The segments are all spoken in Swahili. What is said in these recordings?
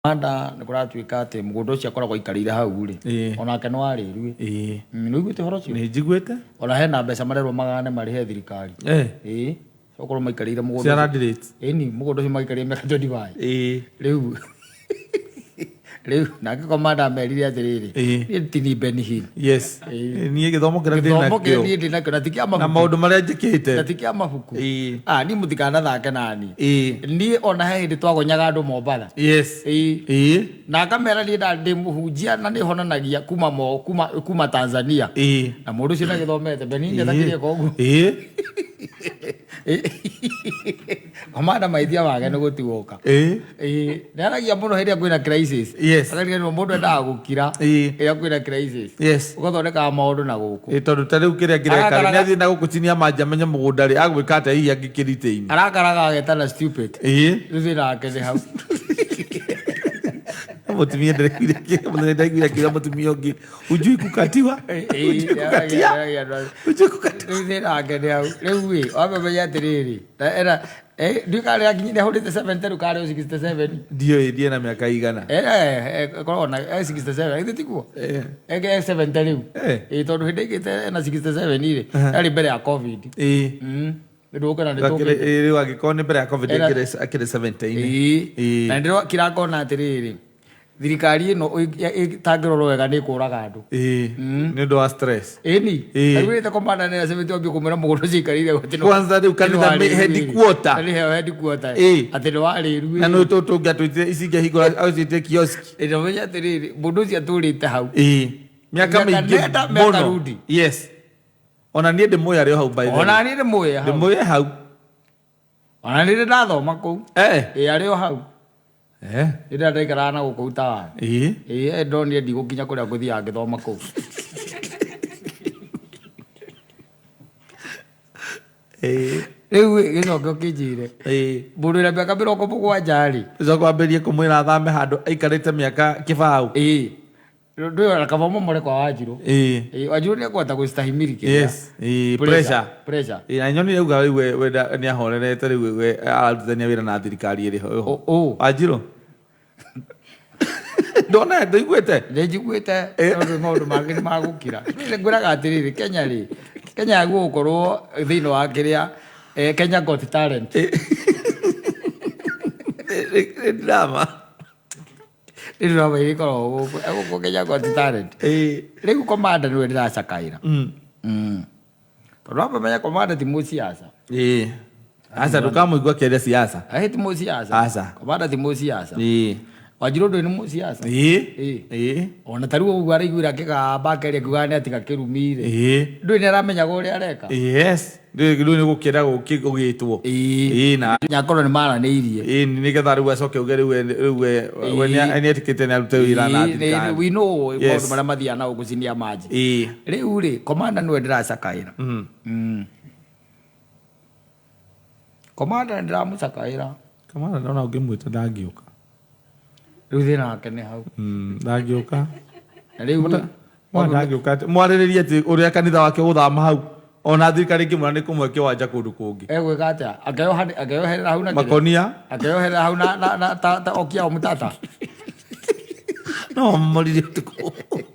Manda nĩkũratuĩka atĩ mũgũnda ũcio akoragwo aikarĩire hau rĩ onake no arĩrue nĩũiguĩte ũhoro ũcio? Nĩnjiguĩte. Ona hena mbeca marerwo magane marĩhe thirikari okorwo maikarĩire mũgũnda cia land rates. Ĩni mũgũnda ũcio maikarĩire mĩaka 25 rĩu nake komanda merire atĩrĩrĩ tini Benny yes niĩ gĩthomo kĩrĩa ndĩ nakĩo na ti kĩa mabuku na maũndũ marĩa njĩkĩte na ti kĩa mabuku niĩ mũtikanathake nani niĩ ona he hĩndĩ twagonyaga andũ Mombatha yes na akamera niĩ ndĩ mũhunjia na nĩ honanagia kuma Tanzania na mũndũ ũcio nagĩthomete Benny nĩetakĩria koguo komanda maithia wage nĩ gũtigoka nĩaragia mũno hĩndĩ kwĩna crisis akariganĩrwo mũndũ endaga gũkira ĩrĩa kwĩna crisis ũgathondekaga maũndũ na gũkũ tondũ ta rĩu kĩrĩa kĩreka nĩathiĩ na gũkũ chini ya manja menye mũgũnda rĩ agwĩka atĩa hihi angĩkĩrĩte-inĩ arakaraga agetana stupid rĩu thĩna wake nĩ hau mũtumia ndaiguire kĩrĩa mũtumia ũngĩ ujui kukatiwa thĩna wake nĩ hau rĩu wamemenya atĩrĩrĩ ndiũkarĩa nginyire hũrĩte 70 rĩu karĩ 67 ndiĩ na mĩaka igana korwo na 67 ĩthĩ tiguo 70 rĩu tondũ hĩndĩ ĩgĩte na 67 rĩ yarĩ mbere ya covid rĩu agĩkorwo nĩ mbere ya covid akĩrĩ 17 na ndĩro kĩrakona atĩrĩrĩ thirikari ĩno ĩtangĩrorwo wega nĩ kũraga andũ nĩ ũndũ wa stress agwĩte komanda nĩ acemete wambia kũmwĩra mũgũnda ũcio ikarĩire kwanza rĩu kanitha headquarter atĩ nĩ warĩrue na nĩ tũngĩatwĩtire ici ingĩhingũra agĩciĩtie kioski nĩmenya atĩrĩrĩ mũndũ ũcio atũrĩte hau mĩaka mĩingĩ mũno yes ona niĩ ndĩmũĩ arĩ o hau by the way ona niĩ ndĩmũĩ hau ona niĩ ndathoma kũu arĩ o hau rĩrĩa ndaikaraga na gũkũ Utawa ndonire ndigũkinya kũrĩa ngũthiaga ngĩthoma kũu rĩu gĩcoke kĩnjĩre mũndũ wĩna mĩaka 70 rĩ gĩcoke wambĩrĩrie kũmwĩra athame handũ aikarĩte mĩaka kĩbaũ ndũyona kaba momore kwa Wanjirũ Wanjirũ nĩekũhota gũstahimili pressure na nyoni rĩuga rĩu we nĩahorerete rĩu we ararutithania wĩra na thirikari ĩrĩ ho Wanjirũ ndona ndĩiguĩte nĩnjiguĩte maũndũ mangĩ nĩ magũkira ngwĩraga atĩrĩrĩ Kenya yagũgũkorwo thĩinĩ wa kĩrĩa Kenya Got Talent drama drama ĩkoragwo gũkũ Kenya Got Talent rĩu komanda nĩwe ndĩracakaĩra tondũ wamenya komanda ti mũciaca asa ndũkamũigua kĩrĩa siasa ti mũciaca komanda ti mũciaca Wanjirũ ndũĩ nĩ mũciaca ona ta rĩu ũguo araiguĩra kĩgamba akĩaria akiugaga nĩ atiga kĩrumire ndũĩ nĩaramenyaga ũrĩa areka rĩu nĩ gũkĩra gũgĩtwo na nyakorwo nĩ maranĩirie nĩgetha rĩu acoke uge rĩu we nĩetĩkĩte nĩ arute wĩra na thirikari we know maũndũ marĩa mathiaga na gũcinia manji rĩu rĩ komanda nĩwe ndĩracakaĩra komanda ndĩramũcakaĩra komanda ndona ũngĩmwĩta ndangĩũka rĩu thĩna wake nĩ hau ndangĩũka na rĩu ndangĩũka mwarĩrĩrie atĩ ũrĩa kanitha wake gũthama hau ona thirikari ĩngĩmwĩra nĩ kũmwe kĩwanja kũndũ kũngĩ egwĩka atĩa akĩoherera hau na makonia akĩoherera hau na okia mũtata no moririe ũtukũ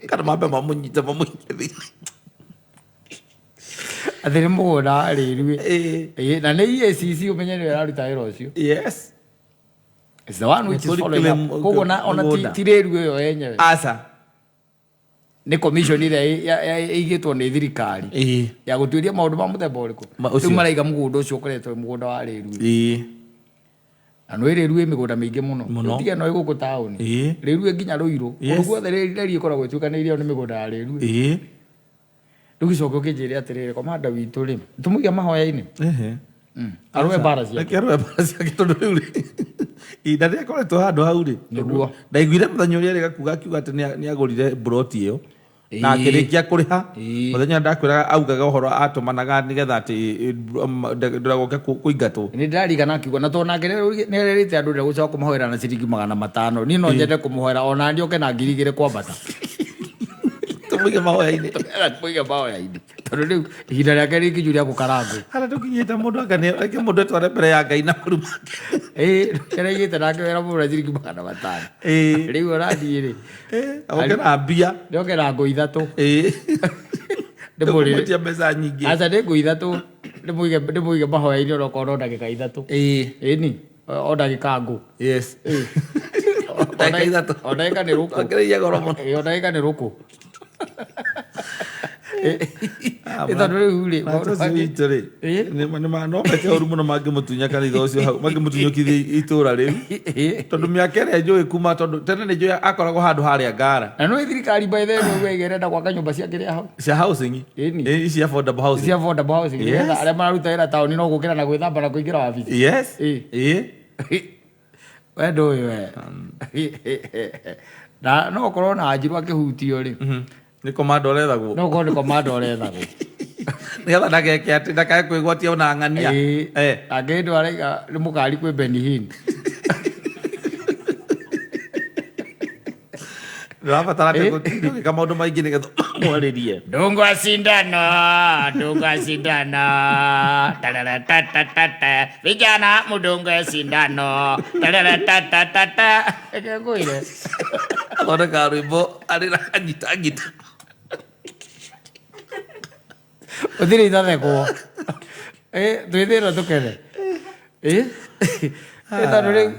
kana mambe mamũnyite thĩ atĩ nĩ mũgũnda arĩrue na nĩ EACC ũmenye nĩwe araruta wĩra ũcio it's the one which is following up koguo ona ti rĩrue ĩyo yenyewe nĩ commission ĩrĩa ĩigĩtwo nĩ thirikari ya gũtuĩria maũndũ ma mũthemba ũrĩkũ rĩu maraiga mũgũnda ũcio ũkoretwo mũgũnda wa rĩrue na nĩ rĩrue mĩgũnda mĩingĩ mũno tiga no ĩgũkũ taũni rĩrue nginya Rũirũ kũndũ guothe rĩrĩa ĩkoragwo ĩtuĩkanĩirio nĩ mĩgũnda ya rĩrue rĩu gĩcoke ũkĩnjĩre atĩrĩrĩ komanda witũ rĩ tũmũige mahoya-inĩ arũe mbara ciake tondũ rĩu rĩ ihinda rĩrĩa akoretwo handũ hau rĩ ndaiguire mũthenya ũrĩa rĩ gakuga akiuga atĩ nĩagũrire mburoti ĩyo na akĩrĩkia kũrĩha mũthenya ndakwĩraga augaga ũhoro atũmanaga nĩgetha atĩ ndũragoke kũingatwo nĩ ndĩrarigana akiuga na tondũ nake nĩerĩte andũ ndegũcoka kũmũhoera na ciringi 500 niĩ no nyende kũmũhoera ona ndioke na 2,000 kwambata tũmũige mahoya-inĩ tũmũige mahoya-inĩ Tondũ rĩu ihinda rĩake rĩngĩ rĩa gũkarangwo. Harĩa tũkinyĩte mũndũ ake mũndũ etware mbere ya Ngai na maru make. Kĩraigĩte nake wĩra mũndũ ciringi 500. Rĩu ũrathiĩ rĩ. Okera mbia. Ndokera ngũ 3. Ndĩmũrĩtie mbeca nyingĩ. Aca nĩ ngũ 3. Ndĩmũige mahoya-inĩ onokorwo ndagĩka 3. Ĩni. O ndagĩka ngũ. Yes. Ndagĩka 3. O ndagĩka nĩ rũkũ. Ongereire goro mũno. O ndagĩka nĩ rũkũ. Ĩtondũ rĩu rĩ. Nĩ manomete ũru mũno mangĩmũtunya kanitha ũcio hau. Mangĩmũtunyũkithia itũũra rĩu. Tondũ mĩaka ĩrĩa njũĩ kuma tondũ tene nĩ njũĩ akoragwo handũ harĩa Ngara. Na nĩ thirikari by the way ĩgerenda gwaka nyũmba cia kĩrĩa hau. Cia housing. Cia affordable housing. Cia affordable housing. Nĩgetha arĩa mararuta wĩra taũni no gũkĩra na gwĩthamba na kũingĩra wabici. Yes. Wendo ũyũ na no ũkorwo na Wanjiru akĩhutio rĩ. Nĩ komanda ũrethagwo. No ũkorwo nĩ komanda ũrethagwo. Nĩgetha ndageke atĩ ndakae kwĩgwatia ona ng'ania. Angĩ ndũ araiga nĩ mũkari kwĩ Benny Hinn. Ndĩrabatara gwĩka maũndũ maingĩ nĩgetha mwarĩrie. Ndungwa cindano, tararatatata, vijana mudungwe cindano, tararatatata. Eke ngũire. Athondeka rwĩmbo arĩ na kanyitangita. Ũthire ithathekwo. Twĩthĩrwo tũkene. Tondũ rĩu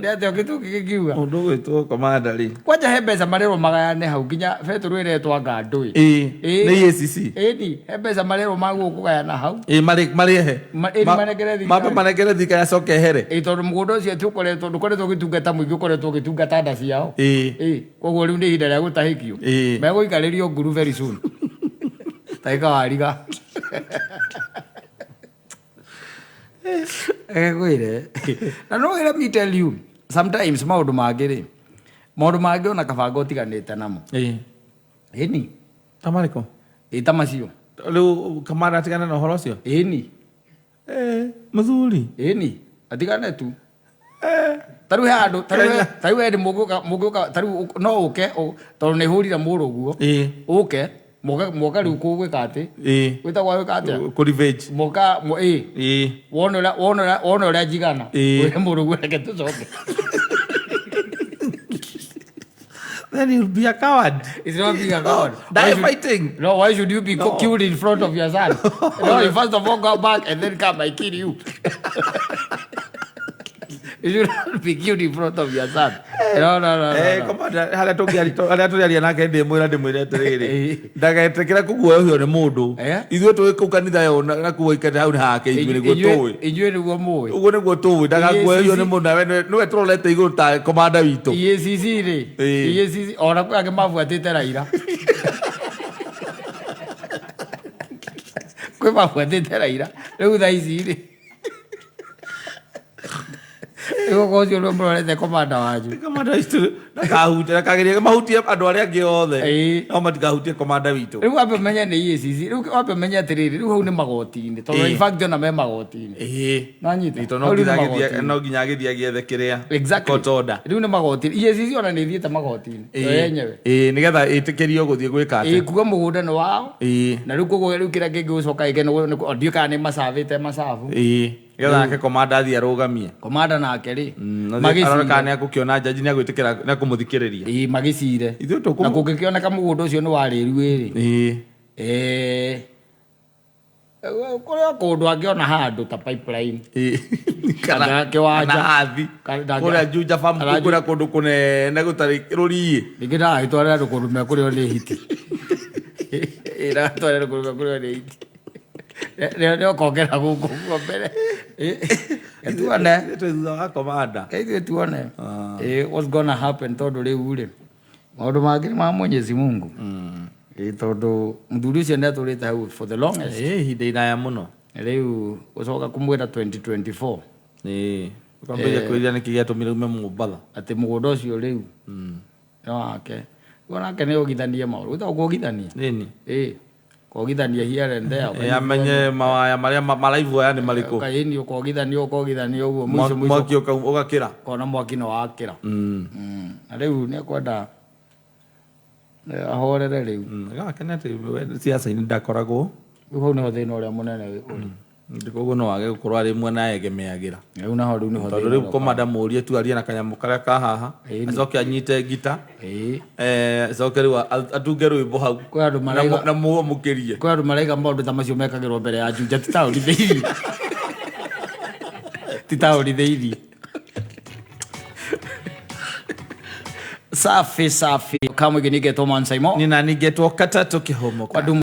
nĩ atĩa ũgĩtũkiuga. Mũndũ gwĩtwo komanda rĩ. Kwanja he mbeca marĩrwo magayane hau nginya Petero ĩretwo ngandũ. Nĩ EACC. Ĩni he mbeca marĩrwo magwo kũgayana hau. Marĩhe. Mambe manengere thirikari acoke ehere. Tondũ mũgũnda ũcio ndũkoretwo ũgĩtungata mũingĩ, ũkoretwo ũgĩtungata nda ciao. Koguo rĩu nĩ ihinda rĩa gũtahĩkio. Megũikarĩrio nguru very soon. Taika wariga. Na no let me tell you, sometimes maũndũ mangĩ ona kabanga ũtiganĩte namo. Ĩni. Ta marĩkũ? Ta macio. Rĩu kamanda atigane na ũhoro ũcio? Ĩni. Mũthuri? Ĩni. Atigane tu. Tarĩu he andũ, tarĩu we mũgĩũka, tarĩu no ũke, tondũ nĩ hũrire mũrũguo. Ũke. Moka rĩu kũgwĩka atĩ. Gwĩtagwo gwĩka atĩa? Kũ-revenge. Moka, wona ũrĩa njigana. Wĩ mũrũguo reke tũcoke. Then you'll be a coward. It's not being a coward. Die fighting. No, why should you be killed in front of your son? No, you first of all go back and then come, I kill you. You should not be killed in front of your son. No. Komanda, harĩa tũrĩaria nake ndĩmwĩre atĩrĩrĩ. Ndagetekera kũguoyohio nĩ mũndũ. Ithuĩ tũĩ kũu kanitha yo na kuoikate hau hake ithuĩ nĩguo tũĩ. Inyuĩ nĩguo mũĩ. Ũguo nĩguo tũĩ. Ndagaguoyohio nĩ mũndũ nawe nĩwe tũrorete igũrũ ta komanda witũ. EACC rĩ. EACC ona kwĩ angĩ mabuatĩte Raila. Kwĩ mabuatĩte Raila. Rĩu thaa ici rĩ. Ego kocio no mrorete komanda wanyu. Komanda witũ ndakageria mahutie andũ arĩa angĩ othe. No matikahutie komanda witũ. Rĩu wambe menye nĩ EACC. Rĩu wambe menye atĩrĩrĩ, rĩu hau nĩ magoti-inĩ. Tondũ in fact ona me magoti-inĩ. Nanyita. No nginya agĩthiĩ agĩethe kĩrĩa. Exactly. Court order. Rĩu nĩ magoti-inĩ. EACC ona nĩ ithiĩte magoti-inĩ. Yo yenyewe. Nĩgetha ĩtĩkĩrio gũthiĩ gwĩka atĩ. Kuga mũgũnda nĩ wao. Na rĩu koguo rĩu kĩrĩa kĩngĩ gũcoka ĩke ndiũ kana nĩ macabĩte macabu. Getha nake komanda athiĩ arũgamie. Komanda nake rĩ. Aroreka nĩ agũkĩona jaji nĩ agwĩtĩkĩra nĩ akũmũthikĩrĩria. Magĩcire. Na kũngĩkĩoneka mũgũnda ũcio nĩ warĩru ĩrĩ. Kũrĩa kũndũ angĩona handũ ta pipeline. Kana kĩwanja. Kũrĩa Juja farm kũrĩa kũndũ kũnene gũtarĩ rũriĩ. Ningĩ ndagĩtwarĩra andũ kũndũ mekũrĩo nĩ hiti. Ndagĩtwarĩra andũ kũndũ mekũrĩo nĩ hiti. Ndio kongera guku mbere. Tuone. Thutha wa komanda. Kaithuĩ tuone. What's gonna happen tondu rĩu rĩ. Maũndũ mangĩ ma Mwenyezi Mungu. Tondu mũthuri ũcio nĩ atũrĩte hau for the longest. Ihinda iraya mũno. Rĩu gũcoka kumwĩra 2024. Ũkambĩrĩria kwĩrĩa nĩkĩ gĩatũmire ume Mombatha. Atĩ mũgũnda ũcio rĩu. No wake. Wonake nĩ ũgithanie maũndũ. Wĩtagwo kũgithania. Nĩni. Kogithania here and there. Amenye mawaya marĩa maraivu aya nĩ marĩkũ. Kaini ukogithania ũguo mwico mwaki ũgakĩra. Kona mwaki no wakĩra. Na rĩu nĩ kwenda ahorere riu kenete siasa ini ndakoragwo uho no thina uria munene ndikoguo no wage gukorwo ari mwena egemeagira riu naho riu niho tondu riu komanda murie tu aria na kanyamu karia kahaha acoke anyite ngita acoke riu atunge rwimbo hau na muo mukirie kwa andu maraiga maundu ta macio mekagirwo mbere ya njunja titauri theithi titauri theithi safi kamwe ginigetwo Mansaimo nina nigetwo Katato Kihomo